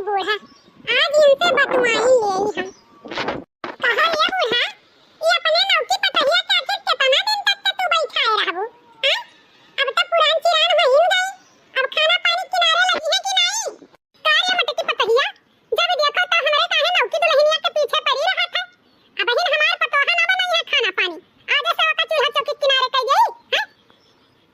ही बूढ़ा आज इनसे बतवाई ले हम कहा ये बूढ़ा ये अपने नौकी पतहिया चाचे कितना दिन तक तू बैठा है रहबू हां अब तो पुरान चिरान वहीं गई अब खाना पानी किनारे लगी है कि नहीं कार्य मटकी पतहिया जब देखो तो हमारे काहे नौकी दुल्हनिया के पीछे पड़ी रहा था अब हिन हमार पतोहा ना बनाई है खाना पानी आज से का चूल्हा चौकी किनारे कई गई हां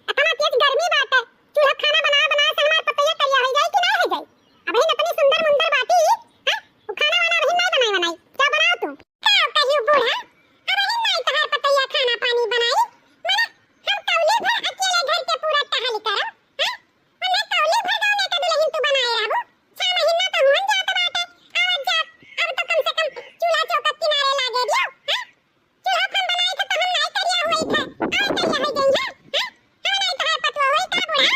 इतना तेज गर्मी बात है चूल्हा खाना बना बना से हमार पतहिया करिया हो जाए कि ना हो जाए अब हिन अपनी सुंदर मुंदर बाती हां वो खाना वाला हिन नहीं बनाई क्या बनाओ तुम का कहियो बूढ़ा अब हिन नहीं तहार पतहिया खाना पानी बनाई माने हम कौली भर अकेले घर के पूरा टहल करब हां मने कौली भर गांव में के दुल्हन तू बनाए रहबू 6 महीना तो होन जात बाटे आवत जात अब तो कम से कम चूल्हा चौका किनारे लागे दियो हां चूल्हा फन बनाए के तो हम नहीं करिया होई थे आवे करिया हो गई है हां हम नहीं तहार पतवा होई का बूढ़ा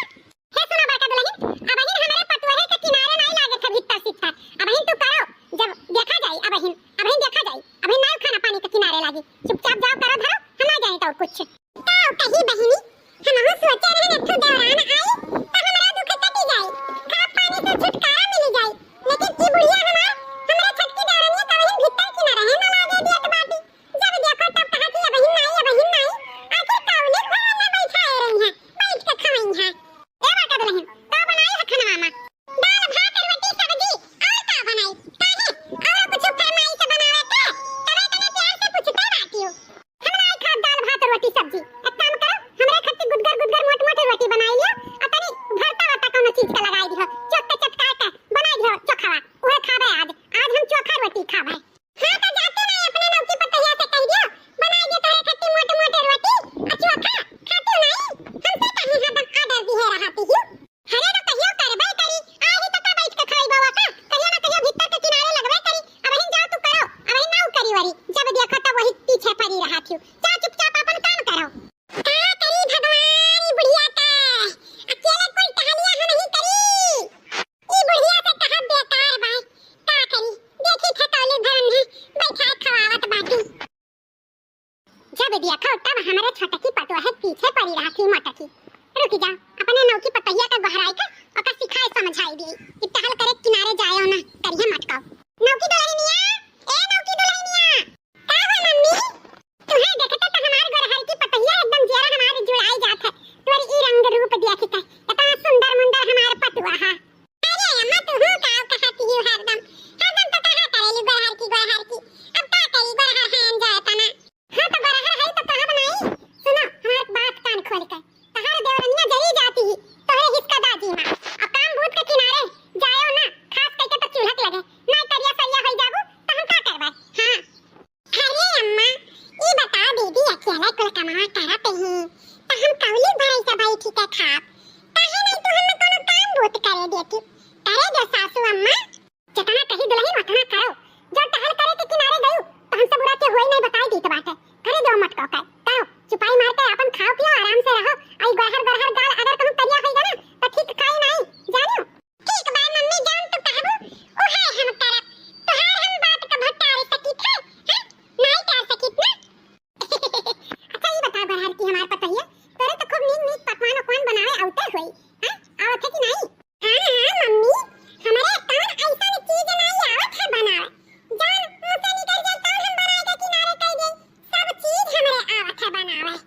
हे सुना बड़का दुल्हन अब हिन हमारे पतवा के किनारे नहीं लागे थे भीतर सित्ता अब हिन तू करो जब देखा जाए अब हिन देखा जाए अब हिन नहीं खाना पानी के किनारे लागी चुपचाप जाओ करो धरो हम आ जाए तो कुछ ताऊ कही बहिनी हम हो सोचे रहे नथु दौरान आई तो हमरा दुख कटी जाए खा पानी से छुटकारा मिल जाए लेकिन ई बुढ़िया हमरा छटकी दौरानी कहीं भीतर की न रहे ना लागे दियत बाटी जब देखो तब कहती है बहिन नहीं आखिर काउली घर में बैठा रही है बैठ के खाई है ए बाका दुल्हन तो बनाई है खाना मामा दाल भात रोटी सब्जी और का बनाई काहे और कुछ फरमाई से बनावे के तने तने प्यार से पूछते बाटी हो हम नहीं खा दाल भात रोटी सब्जी एक काम करो हमरे खट्टी गुदगर मोट मोट रोटी बनाई लियो और तनी भरता वरता कोनो चीज का लगाई दियो चटका के बनाई दियो चोखावा ओहे खाबे आज हम चोखा रोटी खाबे हां तो जाते नहीं अपने नौकी पतहिया से कह दियो बनाई दे तोरे खट्टी मोट मोट रोटी और चोखा खाते नहीं हमसे कहीं हदम आदर भी है रहती हूं हरे तो कहियो करबे करी आही तो बैठ के खाई बाबा का कहियो ना कहियो भीतर के किनारे लगबे करी अब हिन जाओ तू करो अब हिन ना करी वरी जब देखो तब वही पीछे पड़ी रहा थी जा चुपचाप अपन काम करो का करी भगवान ई बुढ़िया का अकेले कोई टहलिया हम नहीं करी ई बुढ़िया से कहा बेकार भाई का करी देखी थे तौले भरन है बैठा खवावत बाटी जब देखो तब हमारे छोटकी पतवा है पीछे पड़ी रहा थी मोटकी रुक जा अपने नौकी पतहिया का गहराई का और का सिखाए समझाई दी कि टहल करे किनारे जायो ना करिए मटकाओ नौकी दुल्हनिया ए नौकी दुल्हनिया का हो मम्मी तुम्हें देखते तो हमार गहराई की पतहिया एकदम जरा हमारे जुड़ाई जात है तोरी ई रंग रूप देखते इतना सुंदर मुंदर हमारे पतवा है अरे अम्मा तू हो का कहती हो हरदम तो कहा करेली गहराई की अब का करी गहराई है जाए तना हां तो गहराई है तो कहां बनाई सुनो हमारी बात कान खोल कर तहार देवरनिया जरी जाती ही तोरे हिस्सा दादी मां अब काम भूत के किनारे जायो ना खास करके तो चूल्हा लगे नहीं करिया सैया हो जाबू तो हम का करबा हां अरे अम्मा ई बता दीदी अकेले कुल कमावा करत ही तो हम कौली भाई से भाई ठीक है खाप काहे नहीं तो हम कोनो काम भूत करे देती करे जो सासू अम्मा जितना कही दुल्हन उतना करो जो टहल करे के किनारे गयो तो हमसे बुरा के होई नहीं बताई दी तो बात है करे दो मत कहो कहो चुपाई मारते अपन खाओ पियो आराम से रहो आई गहर गाल अगर कहूं करिया होई ना तो ठीक खाई नहीं जानियो ठीक बा मम्मी जान तो कहबो ओ है हम करब तोहार हम बात का भट्टारी सकी थे हैं नहीं कर सकी ना अच्छा ये बता गहर की हमार पतहिया तोरे तो खूब नीक पकवान बनावे आउते होई हैं आवत है कि नहीं हां मम्मी हमारे कौन ऐसा चीज नहीं आवत है बनावे जान मुझसे निकल जाए तो हम बनाए के किनारे कह गई सब चीज हमारे आवत है बनावे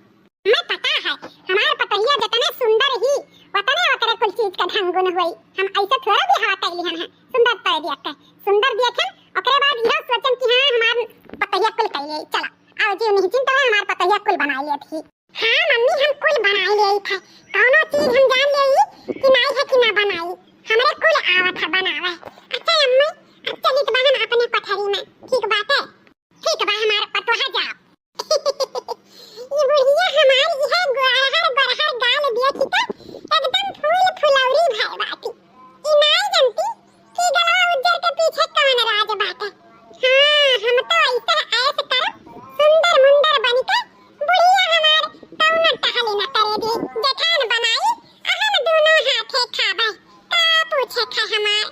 मैं पता है हमार पतहिया जितने सुंदर ही वतने वतने कुल चीज का ढंग गुण होई हम ऐसे थोड़ा भी हवा कैली हम है सुंदर पर देख के सुंदर देखें ओकरे बाद यह सोचन कि हां हमार पतहिया कुल कैले चला आओ जी नहीं चिंता है हमार पतहिया कुल बना लिए थी हां मम्मी हम कुल बना लिए थे कोनो चीज हम जान ले कि नहीं है कि ना बनाई हमरे कुल आवत है बनावे अच्छा अम्मी अब चली तो हम अपने पथरी में ठीक बात है ठीक बा हमार पतोहा जाओ ये बुढ़िया हमारी है गरहर गाल देखी तो एकदम फूल फुलौरी भर बाटी ई नहीं जानती कि गला उज्जर के पीछे कौन राज बाटे हां हम तो ऐसे ऐसे करब सुंदर मुंदर बनके बुढ़िया हमार कौन टहली न करे दे जेठान बनाई हम दोनों हाथे खाबे का पूछे खा हमार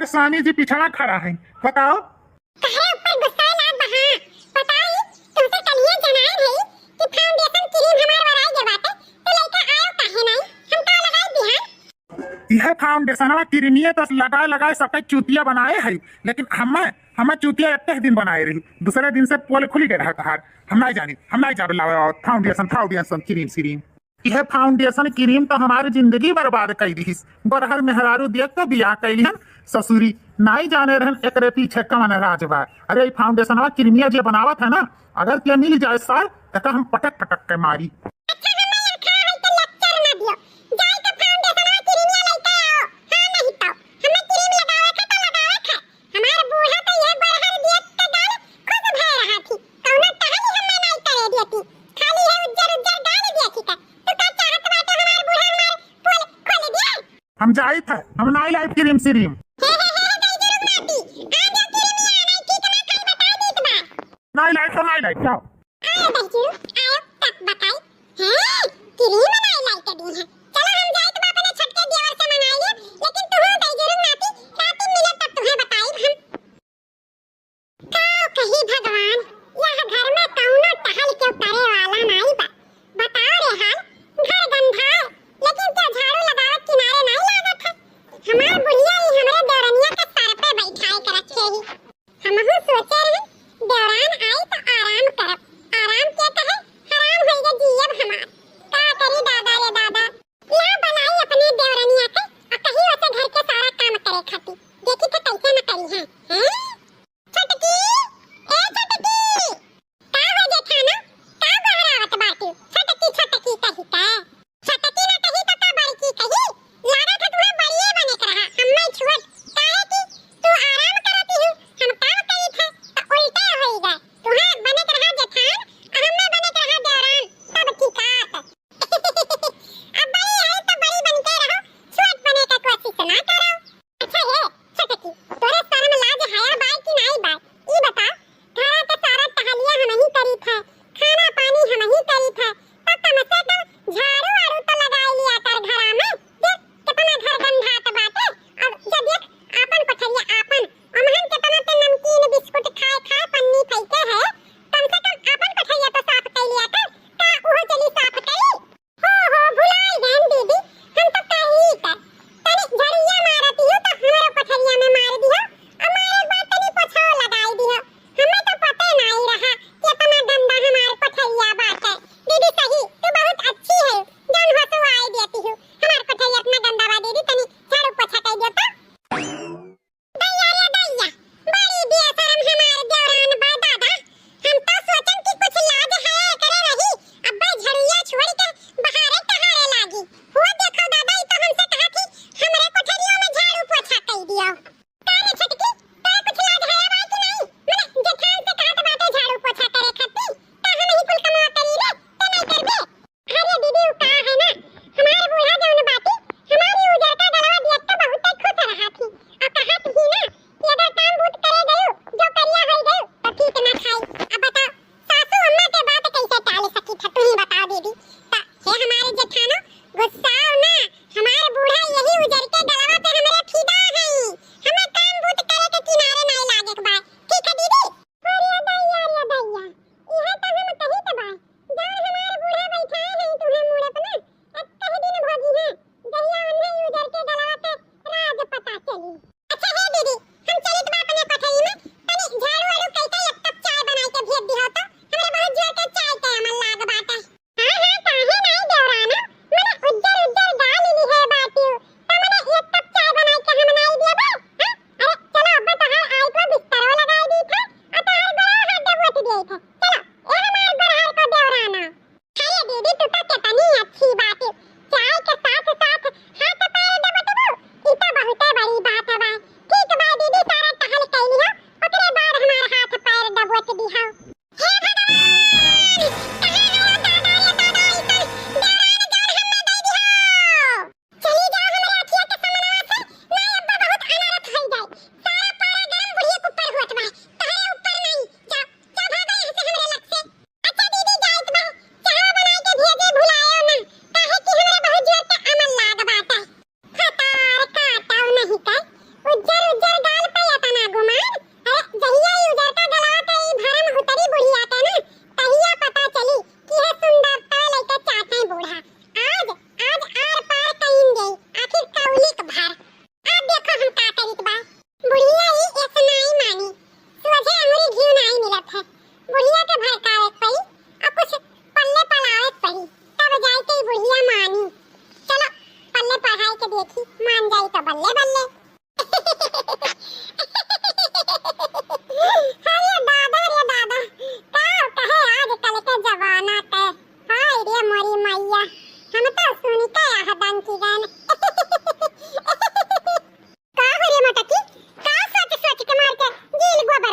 हमारे स्वामी जी पिछड़ा खड़ा है, बताओ। कहे ऊपर गुस्सा ला बहा पता ही तुमसे कलिए जनाए रही कि फाउंडेशन क्रीम हमार वराई के बाटे तो लइका आयो काहे नहीं हम का लगाई बिहान। यह फाउंडेशनवा क्रीमिए तो लगाए लगाए सबका चूतिया बनाए है, लेकिन हमें चूतिया एक दिन बनाए रही, दूसरे दिन से पोल खुली गए रहा हार। हम नहीं जाने फाउंडेशन क्रीम। यह फाउंडेशन क्रीम तो हमारी जिंदगी बर्बाद कर दी। बरहर मेहरारू देख तो बियाह कैलिहन ससुरी नहीं जाने रहन एकरे पीछे कवन राज बा। अरे फाउंडेशनवा क्रीमिया जो बनावत है ना, अगर के मिल जाए सर तो हम पटक पटक के मारी। अच्छा हमें रखा है तो लेक्चर ना दियो, जाई तो फाउंडेशनवा क्रीमिया लेके आओ। हां नहीं तो हमें क्रीम लगावे का तो लगावे का। हमार बूढ़ा तो ये बरहर देख के गाल खुद भय रहा थी, कौनो टहली हमें नहीं करे देती, खाली है उज्जर उज्जर गाल देखी का। तो का चाहत बाटे हमार बूढ़ा हमार पोल खोल दिया। हम जाई था, हम नहीं लाइफ क्रीम सीरीम नहीं लाइफ जाओ। आयो बच्चू आयो तक बताई हैं क्रीम नहीं लाइट दी है। चलो हम जाए तो बाप ने छटके देवर से मंगाइए, लेकिन तुम्हें दई जरूर नाती रात मिले तब तुम्हें बताई हम का कही भगवान यह घर में कौनो टहल के उतरे वाला नहीं बा। बताओ रे हाल घर गंधा है, लेकिन क्या झाड़ू लगावत किनारे नहीं लागत है। हमार बुढ़िया ही हमरे देवरनिया के सर पे बैठाए कर रखे ही। हमहु सोचे रहे देवरान आई तो आराम करब, आराम के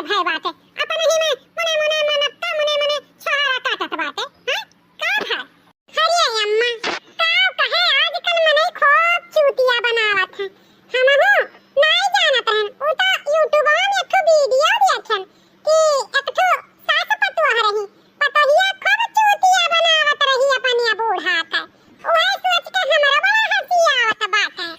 तैयार भय बात है अपन ही में मुने मुने मनक्का मुने मुने सहारा काटत बात है हां का भाई हरिया अम्मा का कहे आजकल मने खूब चूतिया बनावत है हम हो नहीं जानत हैं उ तो यूट्यूब में एक वीडियो देखन कि एक तो सास पतुआ रही पतहिया खूब चूतिया बनावत रही अपन या बूढ़ा था वही सोच के हमरा बड़ा हंसी आवत बात है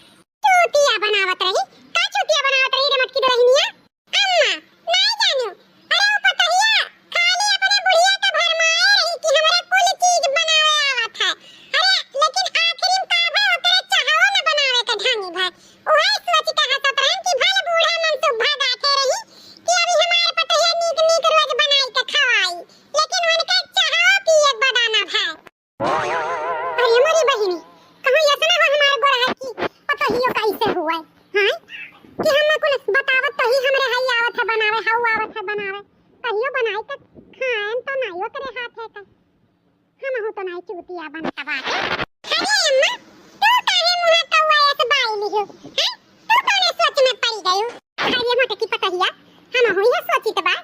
चूतिया बनावत रही का चूतिया बनावत रही रे मटकी दरहिनिया अम्मा नहीं जानू अरे वो पतहिया खाली अपने बुढ़िया का भरमाए रही कि हमरा कुल चीज बनावे आवत है अरे लेकिन आखिरी में का भाई ओकरे चाहवा न बनावे के ढंगी भाई वही सोच के हंसत रहन कि भले बूढ़ा मन सुभा गाते रही कि अभी हमारे पतहिया नीक नीक रोज बनाई के खवाई लेकिन उनके चाहवा पिए बदाना भाई अरे मोरी बहिनी कहां यसना हो हमारे गोरा की पतहियो कैसे हुआ हां कि हम कुल बतावत तो ही हमरे हई आवत है बनावे हाउ आवत है बनावे कहियो बनाई त खाएन तो नाइयो करे हाथ है का हम हो तो नाई चूतिया बनता बात अरे अम्मा तू काहे मुंह कौवा ऐसे बाई लियो हैं तू कौन सोच में पड़ी गयो अरे मोटे की पतहिया हम हो ये सोची त बा